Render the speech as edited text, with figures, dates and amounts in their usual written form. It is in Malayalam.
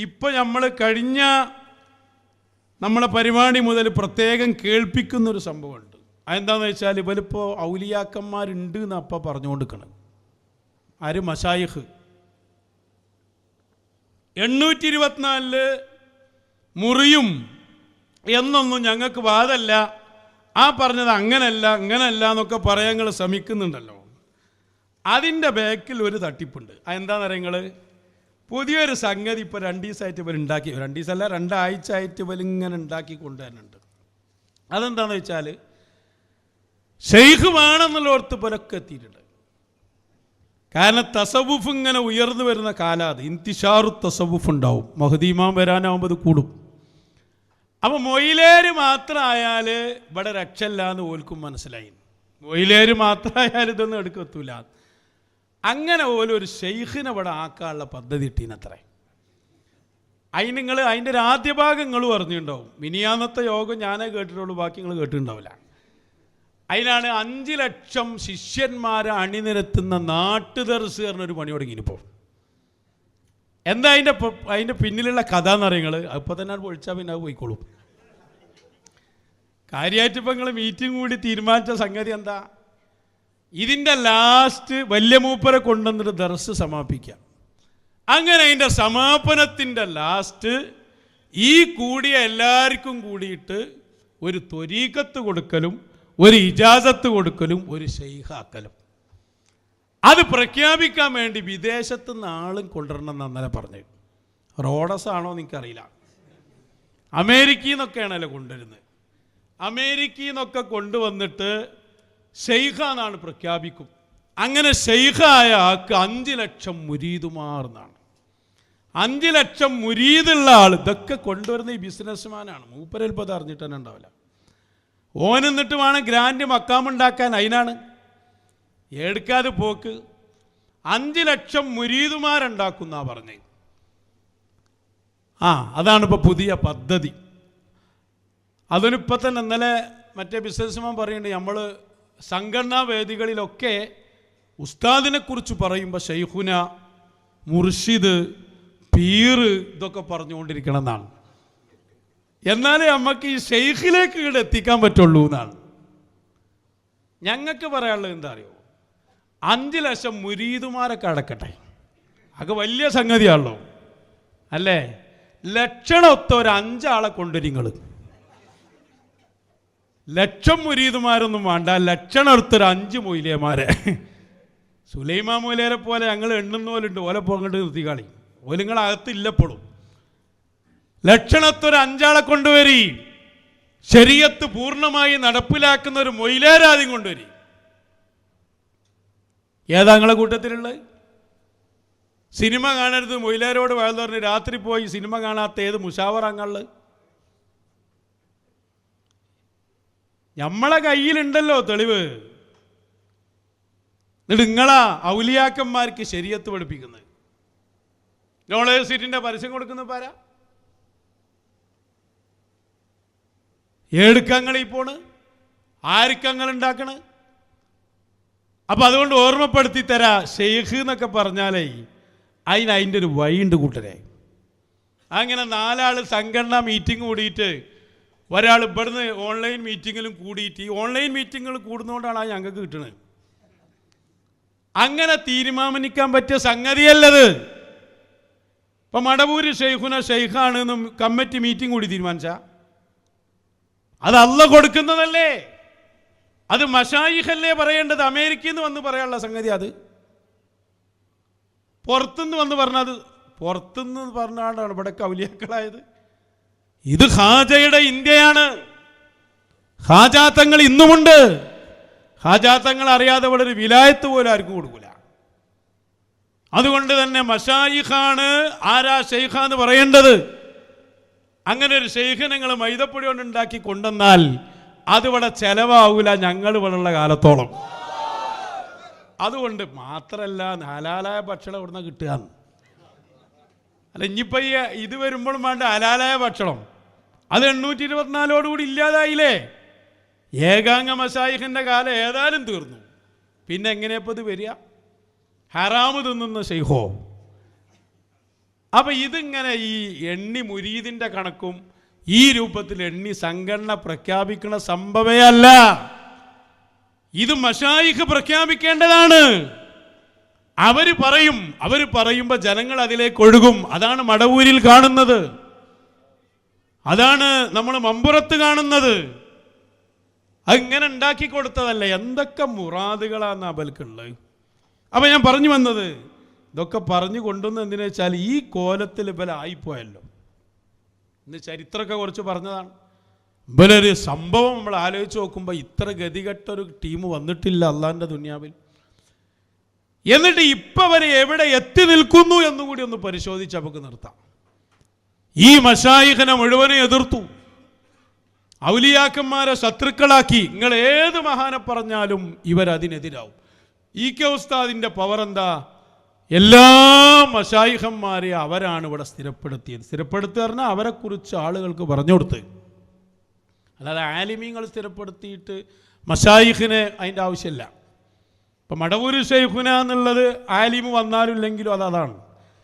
ഇപ്പം നമ്മൾ കഴിഞ്ഞ നമ്മളെ പരിപാടി മുതൽ പ്രത്യേകം കേൾപ്പിക്കുന്നൊരു സംഭവമുണ്ട്. അതെന്താണെന്ന് വെച്ചാൽ ഇവരിപ്പോൾ ഔലിയാക്കന്മാരുണ്ട് എന്ന് അപ്പം പറഞ്ഞുകൊണ്ടിരിക്കണം. ആര്? മശായിഖ്. 824 മുറിയും എന്നൊന്നും ഞങ്ങൾക്ക് വാദമല്ല, ആ പറഞ്ഞത് അങ്ങനല്ല എന്നൊക്കെ പറയാൻ നിങ്ങൾ ശ്രമിക്കുന്നുണ്ടല്ലോ. അതിൻ്റെ ബാക്കിൽ ഒരു തട്ടിപ്പുണ്ട്. അതെന്താണെന്ന് അറിയാം, നിങ്ങൾ പുതിയൊരു സംഗതി ഇപ്പോൾ 2 ദിവസമായിട്ട് ഇവർ ഉണ്ടാക്കി, 2 ദിവസമല്ല 2 ആഴ്ച ആയിട്ട് ഇവരിങ്ങനെ ഉണ്ടാക്കി കൊണ്ടുവരുന്നുണ്ട്. അതെന്താണെന്ന് വെച്ചാൽ ഷെയ്ഖ് വേണമെന്നുള്ളോർത്ത് പുലക്കെ എത്തിയിട്ടുണ്ട്. കാരണം തസവുഫ് ഇങ്ങനെ ഉയർന്നു വരുന്ന കാലാത് ഇന്തിഷാറു തസവുഫ് ഉണ്ടാവും. മഹ്ദി ഇമാം വരാനാവുമ്പോൾ അത് കൂടും. അപ്പോൾ മൊയിലേര് മാത്രമായാൽ ഇവിടെ രക്ഷയില്ല എന്ന് ഓൽക്കും മനസ്സിലായി. മൊയിലേര് മാത്രമായാൽ ഇതൊന്നും എടുക്കത്തൂല. അങ്ങനെ ഓലും ഒരു ഷെയ്ഖിനെ ഇവിടെ ആക്കാനുള്ള പദ്ധതി ഇട്ടീനത്രേ. അതിൻ്റെ ഒരു ആദ്യ ഭാഗം നിങ്ങൾ പറഞ്ഞിട്ടുണ്ടാവും. മിനിയാന്നത്തെ യോഗം ഞാനേ കേട്ടിട്ടുള്ളൂ, ബാക്കി നിങ്ങൾ കേട്ടിട്ടുണ്ടാവില്ല. അതിലാണ് 5 ലക്ഷം ശിഷ്യന്മാരെ അണിനിരത്തുന്ന നാട്ടുദർസ് പറഞ്ഞൊരു പണി തുടങ്ങിയിപ്പോൾ. എന്താ അതിൻ്റെ പിന്നിലുള്ള കഥ എന്നറിയങ്ങൾ അപ്പോൾ തന്നെ പൊളിച്ചാൽ പിന്നെ അത് പോയിക്കോളും. കാര്യമായിട്ട് ഇപ്പം നിങ്ങൾ മീറ്റിംഗ് കൂടി തീരുമാനിച്ച സംഗതി എന്താ? ഇതിൻ്റെ ലാസ്റ്റ് വലിയ മൂപ്പരെ കൊണ്ടുവന്നിട്ട് ദർസ് സമാപിക്കാം. അങ്ങനെ അതിൻ്റെ സമാപനത്തിൻ്റെ ലാസ്റ്റ് ഈ കൂടിയ എല്ലാവർക്കും കൂടിയിട്ട് ഒരു ത്വരീഖത്ത് കൊടുക്കലും ഒരു ഇജാസത്ത് കൊടുക്കലും ഒരു ഷെയ്ഖാക്കലും. അത് പ്രഖ്യാപിക്കാൻ വേണ്ടി വിദേശത്തു നിന്ന് ആളും കൊണ്ടുവരണം എന്ന് അന്നേരം പറഞ്ഞു. റോഡസ് ആണോ എനിക്കറിയില്ല, അമേരിക്കയിൽ നിന്നൊക്കെയാണല്ലോ കൊണ്ടുവരുന്നത്. അമേരിക്കയിൽ നിന്നൊക്കെ കൊണ്ടുവന്നിട്ട് ഷെയ്ഖാന്നാണ് പ്രഖ്യാപിക്കും. അങ്ങനെ ഷെയ്ഖായ ആൾക്ക് 5 ലക്ഷം മുരീദുമാർ എന്നാണ്. 5 ലക്ഷം മുരീദുള്ള ആൾ ഇതൊക്കെ കൊണ്ടുവരുന്ന ഈ ബിസിനസ്മാനാണ്. മൂപ്പരൽപ്പം അത് അറിഞ്ഞിട്ട് തന്നെ ഉണ്ടാവില്ല. ഓനെന്നിട്ട് വേണം ഗ്രാൻഡ് മക്കാമുണ്ടാക്കാൻ. അതിനാണ് എടുക്കാതെ പോക്ക്. 5 ലക്ഷം മുരീദുമാരുണ്ടാക്കുന്ന പറഞ്ഞത്. അതാണിപ്പോൾ പുതിയ പദ്ധതി. അതിനിപ്പോൾ തന്നെ ഇന്നലെ മറ്റേ ബിസിനസ്മാൻ പറയുന്നുണ്ട്, നമ്മൾ സംഘടനാ വേദികളിലൊക്കെ ഉസ്താദിനെ കുറിച്ച് പറയുമ്പോൾ ഷെയ്ഖുന, മുർഷിദ്, പീർ ഇതൊക്കെ പറഞ്ഞുകൊണ്ടിരിക്കണം എന്നാണ്. എന്നാലേ നമുക്ക് ഈ ഷെയ്ഖിലേക്ക് ഇവിടെ എത്തിക്കാൻ പറ്റുള്ളൂ എന്നാണ് ഞങ്ങൾക്ക് പറയാനുള്ളത്. എന്താ അറിയോ, 5 ലക്ഷം മുരീദുമാരൊക്കെ അടക്കട്ടെ, അത് വലിയ സംഗതിയാണല്ലോ അല്ലേ? ലക്ഷണമൊത്ത ഒരു 5 ആളെ കൊണ്ടുവരിങ്ങൾ. ലക്ഷം മുരീദുമാരൊന്നും വേണ്ട, ലക്ഷണമൊത്തൊരു 5 മൊയിലേമാരെ. സുലൈമാ മൊയിലേരെ പോലെ ഞങ്ങൾ എണ്ണുന്ന പോലെ ഉണ്ട്. ഓലെ പോകട്ട് നിർത്തിക്കാളി, ഓലുങ്ങളകത്തില്ലപ്പോഴും. ലക്ഷണത്തൊരു 5 ആളെ കൊണ്ടുവരി. ശരീഅത്ത് പൂർണ്ണമായി നടപ്പിലാക്കുന്ന ഒരു മൊയിലേരാദ്യം കൊണ്ടുവരി. ഏതാ നിങ്ങളെ കൂട്ടത്തിലുള്ളത്? സിനിമ കാണരുത് മൊയിലേരോട് വയൽ പറഞ്ഞ് രാത്രി പോയി സിനിമ കാണാത്ത ഏത് മുഷാവറാങ്ങളുള്ളത്? നമ്മളെ കയ്യിലുണ്ടല്ലോ തെളിവ്. എന്നിട്ട് നിങ്ങളാ ഔലിയാക്കന്മാർക്ക് ശരീഅത്ത് പഠിപ്പിക്കുന്നത്. നോളേജ് സീറ്റിൻ്റെ പരസ്യം കൊടുക്കുന്ന പാരാ? ഏടുക്കങ്ങളീ പോണ്, ആർക്കങ്ങൾ ഉണ്ടാക്കണ്? അപ്പം അതുകൊണ്ട് ഓർമ്മപ്പെടുത്തി തരാ, ഷെയ്ഖ് എന്നൊക്കെ പറഞ്ഞാലേ അതിൻ്റെ ഒരു വഴിയുണ്ട് കൂട്ടരെ. അങ്ങനെ 4 ആൾ സംഘടനാ മീറ്റിംഗ് കൂടിയിട്ട് ഒരാൾ ഇവിടുന്ന് ഓൺലൈൻ മീറ്റിങ്ങിലും കൂടിയിട്ട്, ഈ ഓൺലൈൻ മീറ്റിങ്ങുകൾ കൂടുന്നതുകൊണ്ടാണ് ഞങ്ങൾക്ക് കിട്ടുന്നത്. അങ്ങനെ തീരുമാനിക്കാൻ പറ്റിയ സംഗതിയല്ലത്. ഇപ്പം മടവൂര് ഷെയ്ഖുന ഷെയ്ഖാണ് എന്നും കമ്മിറ്റി മീറ്റിംഗ് കൂടി തീരുമാനിച്ച അത് അല്ലാഹ് കൊടുക്കുന്നതല്ലേ? അത് മശായിഖല്ലേ പറയേണ്ടത്? അമേരിക്കയിൽ നിന്ന് വന്ന് പറയാനുള്ള സംഗതി. അത് പുറത്തുനിന്ന് വന്ന് പറഞ്ഞത്, പുറത്തുനിന്ന് പറഞ്ഞാണ് ഇവിടെ ഔലിയാക്കളായത്. ഇത് ഖാജയുടെ ഇന്ത്യയാണ്. ഖാജാത്തങ്ങൾ ഇന്നുമുണ്ട്. ഖാജാത്തങ്ങൾ അറിയാതെ ഇവിടെ ഒരു വിലായത്ത് പോലും ആർക്കും കൊടുക്കില്ല. അതുകൊണ്ട് തന്നെ മശായിഖാണ് ആരാ ഷെയ്ഖാന്ന് പറയേണ്ടത്. അങ്ങനെ ഒരു ഷെയ്ഖ് നിങ്ങൾ മൈദപ്പൊടി കൊണ്ട് ഉണ്ടാക്കി കൊണ്ടുവന്നാൽ അതിവിടെ ചെലവാവൂല ഞങ്ങൾ ഇവിടെയുള്ള കാലത്തോളം. അതുകൊണ്ട് മാത്രമല്ല ഹലാലായ ഭക്ഷണം ഇവിടുന്ന് കിട്ടുക. അല്ല ഇനിയിപ്പോൾ ഇത് വരുമ്പോഴും വേണ്ട ഹലാലായ ഭക്ഷണം. അത് 824 ഇല്ലാതായില്ലേ? ഏകാംഗ മശായിഖിൻ്റെ കാലം ഏതായാലും തീർന്നു. പിന്നെ എങ്ങനെയപ്പോൾ ഇത് വരിക? ഹറാമ് തിന്നുന്ന ഷെയ്ഖോ? അപ്പം ഇതിങ്ങനെ ഈ എണ്ണി മുരീദിൻ്റെ കണക്കും ഈ രൂപത്തിൽ എണ്ണി സംഘടന പ്രഖ്യാപിക്കുന്ന സംഭവമേ അല്ല. ഇത് മശായിഖ് പ്രഖ്യാപിക്കേണ്ടതാണ്. അവർ പറയുമ്പോൾ ജനങ്ങൾ അതിലേക്ക് ഒഴുകും. അതാണ് മടവൂരിൽ കാണുന്നത്, അതാണ് നമ്മൾ മമ്പുറത്ത് കാണുന്നത്. അങ്ങനെ ഉണ്ടാക്കി കൊടുത്തതല്ല. എന്തൊക്കെ മുറാദുകളാണ് അവൽക്കുള്ളത്. അപ്പം ഞാൻ പറഞ്ഞു വന്നത്, ഇതൊക്കെ പറഞ്ഞു കൊണ്ടുവന്ന് എന്തിനാ വെച്ചാൽ ഈ കോലത്തിൽ ഇവലായിപ്പോയല്ലോ. ഇന്ന് ചരിത്രമൊക്കെ കുറച്ച് പറഞ്ഞതാണ്. ഇവലൊരു സംഭവം നമ്മൾ ആലോചിച്ച് നോക്കുമ്പോൾ ഇത്ര ഗതികെട്ടൊരു ടീം വന്നിട്ടില്ല അള്ളാഹിൻ്റെ ദുനിയാവിൽ. എന്നിട്ട് ഇപ്പം വരെ എവിടെ എത്തി നിൽക്കുന്നു എന്നുകൂടി ഒന്ന് പരിശോധിച്ച് നമുക്ക് നിർത്താം. ഈ മശായിഖിനെ മുഴുവനെ എതിർത്തു, ഔലിയാക്കന്മാരെ ശത്രുക്കളാക്കി. നിങ്ങൾ ഏത് മഹാനെ പറഞ്ഞാലും ഇവരതിനെതിരാവും. ഇ കെ ഉസ്താദിൻ്റെ പവർ എന്താ? എല്ലാ മശായിഖന്മാരെ അവരാണ് ഇവിടെ സ്ഥിരപ്പെടുത്തുക പറഞ്ഞാൽ അവരെക്കുറിച്ച് ആളുകൾക്ക് പറഞ്ഞു കൊടുത്ത്. അല്ലാതെ ആലിമീങ്ങൾ സ്ഥിരപ്പെടുത്തിയിട്ട് മശായിഖിന് അതിൻ്റെ ആവശ്യമില്ല. ഇപ്പം മടവൂർ ഷെയ്ഖുന എന്നുള്ളത് ആലിമ് വന്നാലും ഇല്ലെങ്കിലും അതാണ്.